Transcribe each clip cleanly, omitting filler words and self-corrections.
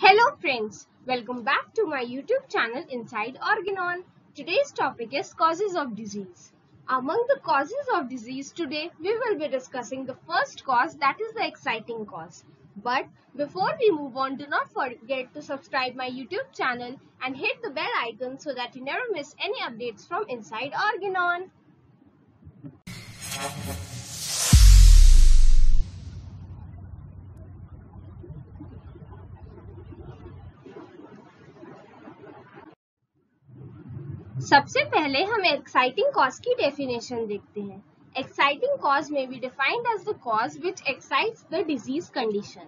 Hello friends, welcome back to my YouTube channel Inside Organon. Today's topic is causes of disease. Among the causes of disease today, we will be discussing the first cause, that is the exciting cause. But before we move on, do not forget to subscribe my YouTube channel and hit the bell icon so that you never miss any updates from Inside Organon. सबसे पहले हम exciting cause की definition देखते हैं. Exciting cause में be defined as the cause which excites the disease condition.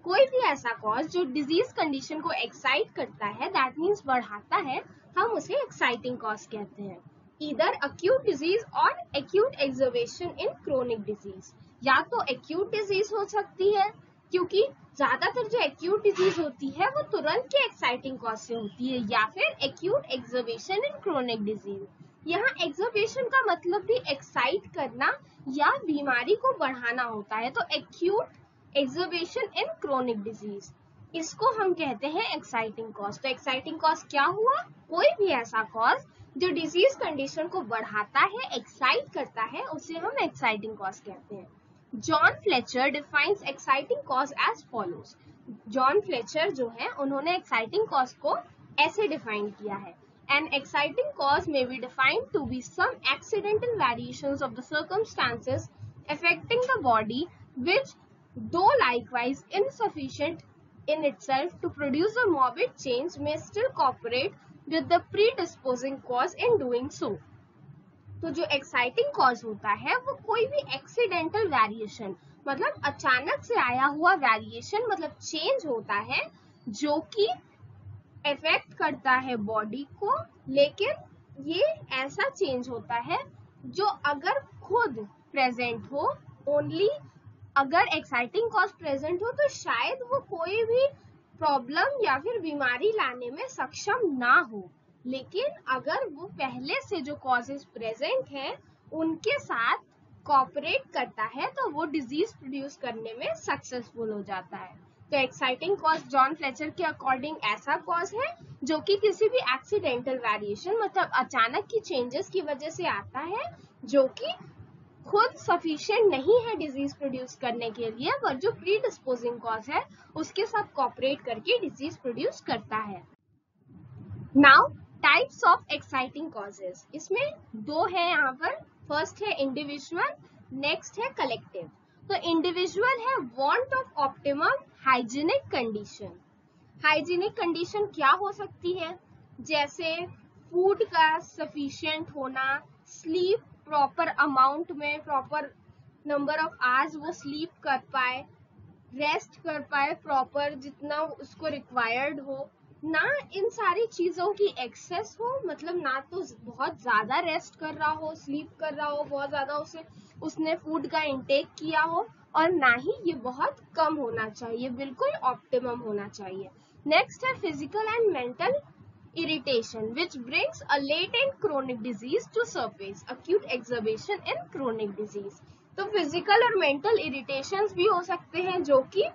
कोई भी ऐसा कॉज जो डिजीज कंडीशन को एक्साइट करता है, दैट मीन्स बढ़ाता है, हम उसे एक्साइटिंग कॉज कहते हैं. ईदर अक्यूट डिजीज और acute exacerbation in chronic disease. या तो एक्यूट डिजीज हो सकती है, क्योंकि ज्यादातर जो एक्यूट डिजीज होती है वो तुरंत के एक्साइटिंग कॉज से होती है, या फिर acute exacerbation in chronic disease. यहाँ एक्सर्वेशन का मतलब भी एक्साइट करना या बीमारी को बढ़ाना होता है. तो acute exacerbation in chronic disease, इसको हम कहते हैं एक्साइटिंग कॉज. तो एक्साइटिंग कॉज क्या हुआ? कोई भी ऐसा कॉज जो डिजीज कंडीशन को बढ़ाता है, एक्साइट करता है, उसे हम एक्साइटिंग कॉज कहते हैं. John Fletcher defines exciting cause as follows. John Fletcher जो है, उन्होंने एक्साइटिंग कॉज को ऐसे डिफाइन किया है. An exciting cause may be defined to be some accidental variations of the circumstances affecting the body which, though likewise insufficient in itself to produce a morbid change, may still cooperate with the predisposing cause in doing so. तो जो exciting cause होता है वो कोई भी accidental variation, मतलब अचानक से आया हुआ वेरिएशन, मतलब चेंज होता है जो कि इफेक्ट करता है बॉडी को, लेकिन ये ऐसा चेंज होता है जो अगर खुद प्रेजेंट हो, ओनली अगर एक्साइटिंग कॉज प्रेजेंट हो, तो शायद वो कोई भी प्रॉब्लम या फिर बीमारी लाने में सक्षम ना हो. लेकिन अगर वो पहले से जो कॉजेज प्रेजेंट हैं उनके साथ कोऑपरेट करता है तो वो डिजीज प्रोड्यूस करने में सक्सेसफुल हो जाता है. तो एक्साइटिंग कॉज जॉन फ्लेचर के अकॉर्डिंग ऐसा कॉज है जो कि किसी भी एक्सीडेंटल वेरिएशन, मतलब अचानक की चेंजेस की वजह से आता है, जो कि खुद सफिशिएंट नहीं है डिजीज प्रोड्यूस करने के लिए, पर जो प्री डिस्पोजिंग कॉज है उसके साथ कोऑपरेट करके डिजीज प्रोड्यूस करता है. Now types of exciting causes, इसमें दो है यहाँ पर. फर्स्ट है इंडिविजुअल, नेक्स्ट है कलेक्टिव. तो इंडिविजुअल है want of optimum hygienic condition. Hygienic condition क्या हो सकती है? जैसे फूड का सफिशिएंट होना, स्लीप प्रॉपर अमाउंट में, प्रॉपर नंबर ऑफ आवर्स वो स्लीप कर पाए, रेस्ट कर पाए प्रॉपर जितना उसको रिक्वायर्ड हो, ना इन सारी चीजों की एक्सेस हो, मतलब ना तो बहुत ज्यादा रेस्ट कर रहा हो, स्लीप कर रहा हो, बहुत ज्यादा उसने फूड का इंटेक किया हो, और ना ही ये बहुत कम होना चाहिए, बिल्कुल ऑप्टिमम होना चाहिए. नेक्स्ट है physical and mental irritation which brings a latent chronic disease to surface, acute exacerbation in chronic disease. तो फिजिकल और मेंटल इरिटेशंस भी हो सकते हैं जो कि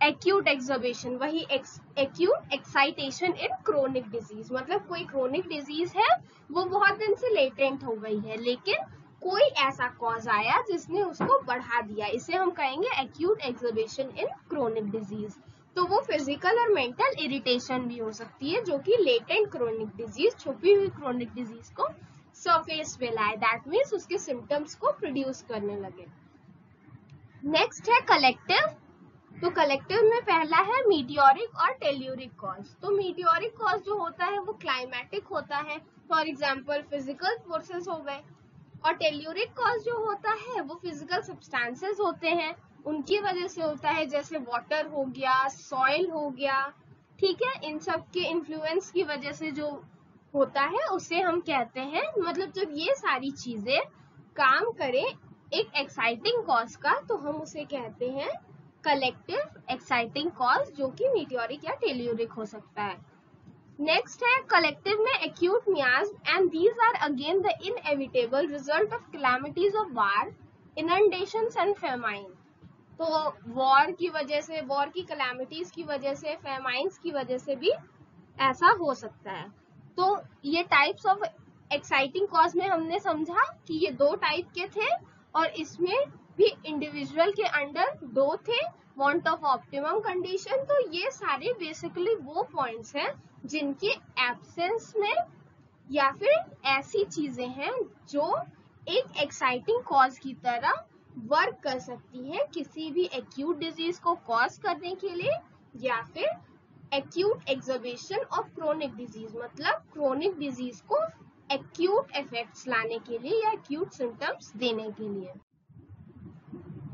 एक्यूट एक्सर्वेशन, वही acute excitation in chronic disease, मतलब कोई क्रोनिक डिजीज है वो बहुत दिन से लेटेंट हो गई है, लेकिन कोई ऐसा कॉज आया जिसने उसको बढ़ा दिया, इसे हम कहेंगे acute exacerbation in chronic disease. तो वो फिजिकल और मेंटल इरिटेशन भी हो सकती है जो कि लेटेंट क्रोनिक डिजीज, छुपी हुई क्रोनिक डिजीज को सरफेस पे लाए, दैट मीन्स उसके सिम्टम्स को प्रोड्यूस करने लगे. नेक्स्ट है कलेक्टिव. तो कलेक्टिव में पहला है मीटियोरिक और टेल्यूरिक कॉज. तो मीटियोरिक कॉज जो होता है वो क्लाइमेटिक होता है, फॉर एग्जांपल फिजिकल फोर्सेस हो गए, और टेल्यूरिक कॉज जो होता है वो फिजिकल सब्सटेंसेस होते हैं, उनकी वजह से होता है, जैसे वाटर हो गया, सॉइल हो गया, ठीक है, इन सब के इन्फ्लुएंस की वजह से जो होता है उसे हम कहते हैं, मतलब जब ये सारी चीजें काम करें एक एक्साइटिंग कॉज का, तो हम उसे कहते हैं कलेक्टिव एक्साइटिंग कॉज, जो कि मीटियोरिक या टेल्यूरिक हो सकता है. नेक्स्ट है कलेक्टिव में acute miasm, and these are again the inevitable result of calamities of war, inundations and famine. तो वॉर की वजह से, वॉर की कैलामिटीज की वजह से, फेमाइंस की वजह से भी ऐसा हो सकता है। तो ये टाइप्स ऑफ एक्साइटिंग कॉज में हमने समझा कि ये 2 टाइप के थे और इसमें भी इंडिविजुअल के अंडर 2 थे, वांट ऑफ ऑप्टिमम कंडीशन। तो ये सारे बेसिकली वो पॉइंट्स हैं जिनके एब्सेंस में या फिर ऐसी चीजें हैं जो एक एक्साइटिंग कॉज की तरह वर्क कर सकती है किसी भी एक्यूट डिजीज को कॉज करने के लिए, या फिर acute exacerbation of chronic disease, मतलब क्रोनिक डिजीज को एक्यूट इफेक्ट्स लाने के लिए या एक्यूट सिम्टम्स देने के लिए।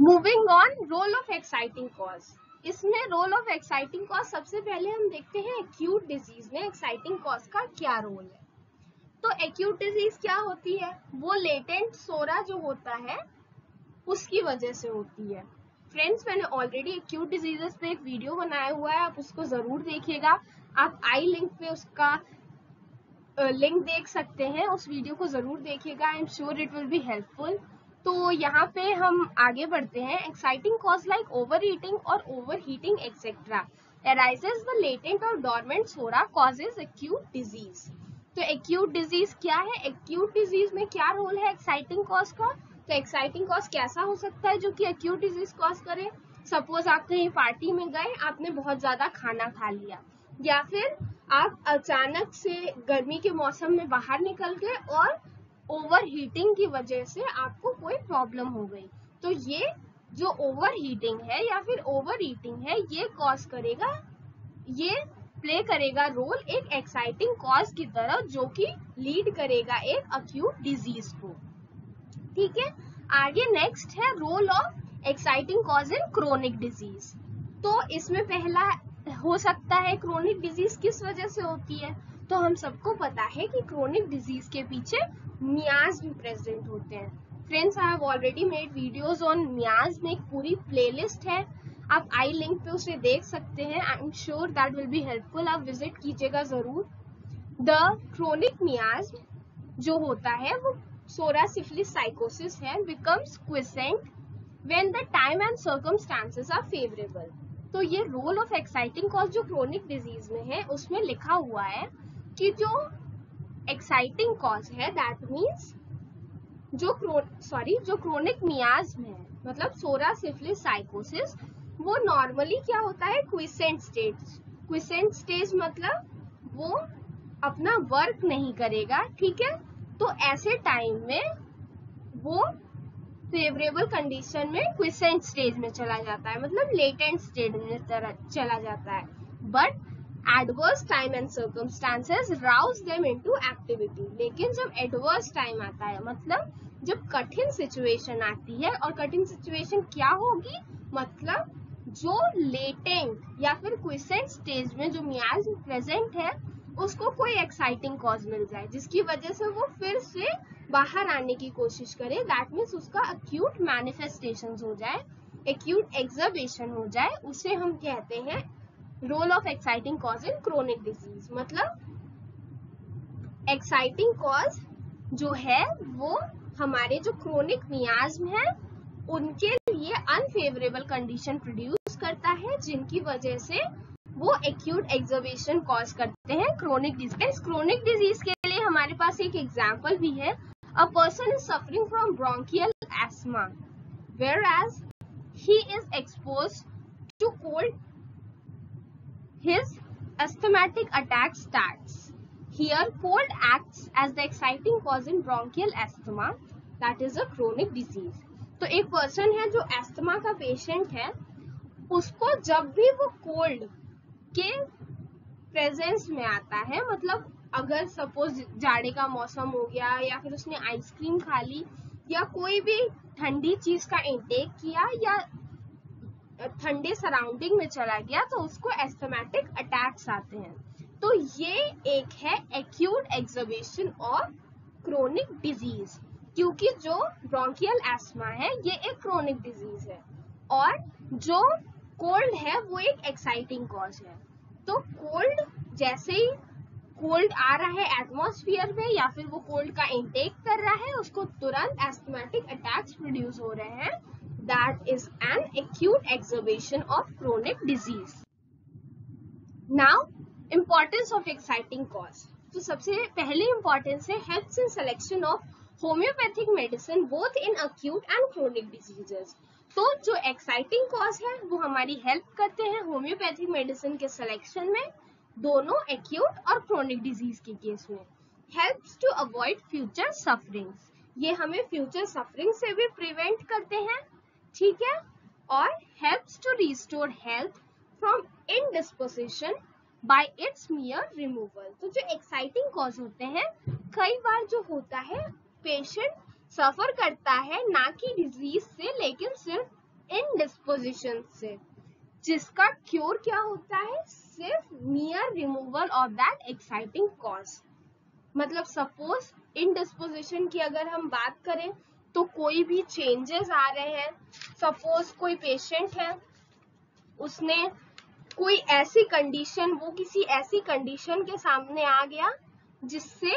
Moving on, role of exciting cause. इसमें रोल ऑफ एक्साइटिंग कॉज सबसे पहले हम देखते हैं एक्यूट डिजीज में एक्साइटिंग कॉज का क्या रोल है। तो एक्यूट डिजीज क्या होती है, वो लेटेंट सोरा जो होता है उसकी वजह से होती है। फ्रेंड्स, मैंने ऑलरेडी एक्यूट डिजीजेस पे एक वीडियो बनाया हुआ है, आप उसको जरूर देखिएगा। आप आई लिंक पे उसका लिंक देख सकते हैं, उस वीडियो को जरूर देखिएगा। I am sure it will be helpful. तो यहाँ पे हम आगे बढ़ते हैं। Exciting cause like overeating और overheating etcetera arises the latent or dormant sora causes acute disease। तो एक्यूट डिजीज क्या है, एक्यूट डिजीज में क्या रोल है एक्साइटिंग कॉज का। तो एक्साइटिंग कॉज कैसा हो सकता है जो कि एक्यूट डिजीज कॉज करे। सपोज आप कहीं पार्टी में गए, आपने बहुत ज्यादा खाना खा लिया, या फिर आप अचानक से गर्मी के मौसम में बाहर निकल गए और ओवर हीटिंग की वजह से आपको कोई प्रॉब्लम हो गई। तो ये जो ओवर हीटिंग है या फिर ओवर ईटिंग है, ये कॉज करेगा, ये प्ले करेगा रोल एक एक्साइटिंग कॉज की तरह, जो कि लीड करेगा एक अक्यूट डिजीज को। ठीक है, आगे नेक्स्ट है role of exciting cause in chronic disease. तो इसमें पहला हो सकता है क्रोनिक डिजीज किस वजह से होती है। तो हम सबको पता है कि क्रोनिक डिजीज के पीछे मियाज्म प्रेजेंट होते हैं। Friends, I have already made videos on मियाज्म, एक पूरी प्लेलिस्ट है, आप आई लिंक पे उसे देख सकते हैं। आई am sure that will be helpful, आप विजिट कीजिएगा जरूर। द क्रोनिक मियाज्म जो होता है वो सोरा सिफिलिस साइकोसिस है, becomes quiescent when the time and circumstances are favourable. तो ये रोल ऑफ एक्साइटिंग कॉज जो क्रोनिक डिजीज में है उसमें लिखा हुआ है कि जो एक्साइटिंग कॉज है दैट मीन्स जो क्रोनिक मियाज्म है, मतलब सोरा सिफिलिस साइकोसिस, वो नॉर्मली क्या होता है क्विसेंट स्टेज। क्विसेंट स्टेज मतलब वो अपना वर्क नहीं करेगा। ठीक है, तो ऐसे टाइम में वो फेवरेबल कंडीशन में क्विसेंट स्टेज में चला जाता है, मतलब लेटेंट स्टेज में चला जाता है। But adverse time and circumstances Rouse them into activity. लेकिन जब एडवर्स टाइम आता है, मतलब जब कठिन सिचुएशन आती है, और कठिन सिचुएशन क्या होगी, मतलब जो लेटेंट या फिर क्विसेंट स्टेज में जो मियाज्म प्रेजेंट है उसको कोई एक्साइटिंग कॉज मिल जाए जिसकी वजह से वो फिर से बाहर आने की कोशिश करे, दैट मीन्स उसका एक्यूट मैनिफेस्टेशंस हो जाए, एक्यूट एक्सर्बेशन हो जाए, उसे हम कहते हैं role of exciting cause in chronic disease. मतलब एक्साइटिंग कॉज जो है वो हमारे जो क्रोनिक मियाज्म है उनके लिए अनफेवरेबल कंडीशन प्रोड्यूस करता है, जिनकी वजह से वो एक्यूट एक्सर्बेशन कॉज करते हैं क्रोनिक डिजीज। क्रोनिक डिजीज के लिए हमारे पास एक एग्जांपल भी है। A person is suffering from bronchial asthma whereas he is exposed to cold, his asthmatic attack starts. Here cold acts as the exciting cause in bronchial asthma, that is a chronic disease. तो एक person है जो asthma का patient है, उसको जब भी वो कोल्ड के प्रेजेंस में आता है, मतलब अगर सपोज जाड़े का मौसम हो गया या फिर उसने आइसक्रीम खा ली या कोई भी ठंडी चीज का इंटेक किया या ठंडे सराउंडिंग में चला गया, तो उसको एस्थमेटिक अटैक्स आते हैं। तो ये एक है acute exacerbation of chronic disease, क्योंकि जो ब्रोंकियल एस्थमा है ये एक क्रोनिक डिजीज है और जो कोल्ड है वो एक एक्साइटिंग कॉज है। तो कोल्ड, जैसे ही कोल्ड आ रहा है एटमॉस्फेयर में या फिर वो कोल्ड का इंटेक कर रहा है, उसको तुरंत एस्थमेटिक अटैक्स प्रोड्यूस हो रहे हैं, that is an acute exacerbation of chronic disease. Now, importance of exciting cause. तो सबसे पहले इम्पोर्टेंस है helps in selection of homeopathic medicine both in acute and chronic diseases. तो जो एक्साइटिंग कॉज है वो हमारी हेल्प करते हैं होम्योपैथिक मेडिसिन के सिलेक्शन में, दोनों एक्यूट और क्रोनिक डिजीज के केस में. Helps to avoid future sufferings, ये हमें फ्यूचर सफरिंग से भी प्रिवेंट करते हैं, ठीक है. और helps to restore health from indisposition by its mere removal. तो जो एक्साइटिंग कॉज होते हैं, कई बार जो होता है पेशेंट सफर करता है ना कि डिजीज से, लेकिन सिर्फ इनडिस्पोजिशन से, जिसका क्योर क्या होता है, सिर्फ मियर removal of that exciting cause. मतलब सपोज इनडिस्पोजिशन की अगर हम बात करें तो कोई भी चेंजेस आ रहे हैं. सपोज कोई पेशेंट है, उसने कोई ऐसी कंडीशन, वो किसी ऐसी कंडीशन के सामने आ गया जिससे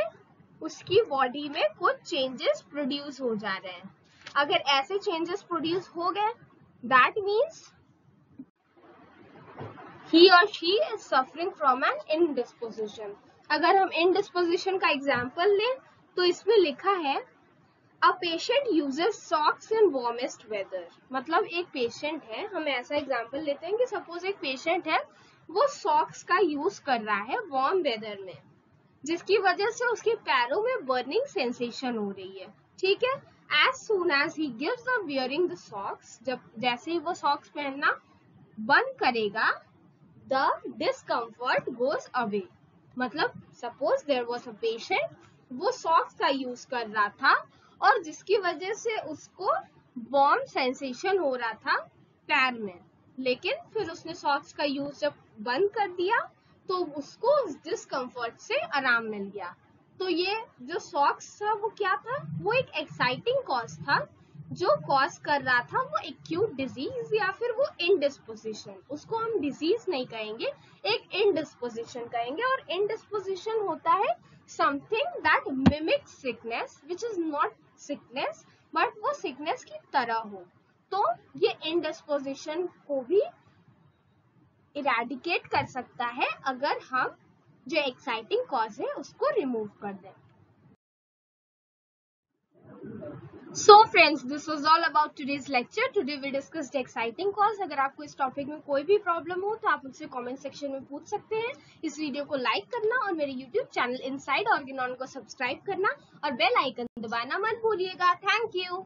उसकी बॉडी में कुछ चेंजेस प्रोड्यूस हो जा रहे हैं. अगर ऐसे चेंजेस प्रोड्यूस हो गए, दैट मीन्स ही और she is suffering from an indisposition. अगर हम इनडिस्पोजिशन का एग्जाम्पल लें तो इसमें लिखा है a patient uses socks in warmest weather. मतलब एक पेशेंट है, हम ऐसा एग्जाम्पल लेते हैं कि सपोज एक पेशेंट है, वो सॉक्स का यूज कर रहा है वार्म वेदर में, जिसकी वजह से उसके पैरों में बर्निंग सेंसेशन हो रही है, ठीक है. As soon as he gives up wearing the socks, जब जैसे ही वो सॉक्स पहनना बंद करेगा, द डिस्कम्फर्ट गोज अवे. मतलब suppose there was a patient, वो सॉक्स का यूज कर रहा था और जिसकी वजह से उसको वार्म सेंसेशन हो रहा था पैर में, लेकिन फिर उसने सॉक्स का यूज जब बंद कर दिया तो उसको उस डिस्कम्फर्ट से आराम मिल गया. तो ये जो सॉक्स था वो क्या था, वो एक एक्साइटिंग कॉज था जो कॉज कर रहा था वो एक्यूट डिजीज या फिर वो इनडिस्पोजिशन. उसको हम डिजीज नहीं कहेंगे, एक इनडिस्पोजिशन कहेंगे. और इनडिस्पोजिशन होता है something that mimics sickness which is not sickness, but वो सिकनेस की तरह हो. तो ये इनडिस्पोजिशन को भी इरेडिकेट कर सकता है अगर हम जो एक्साइटिंग कॉज है उसको रिमूव कर दें. So friends, this was all about today's lecture. Today we discussed exciting cause. अगर आपको इस टॉपिक में कोई भी प्रॉब्लम हो तो आप मुझसे कमेंट सेक्शन में पूछ सकते हैं. इस वीडियो को लाइक करना और मेरे YouTube चैनल इनसाइड ऑर्गेनॉन को सब्सक्राइब करना और बेल आइकन दबाना मत भूलिएगा. Thank you.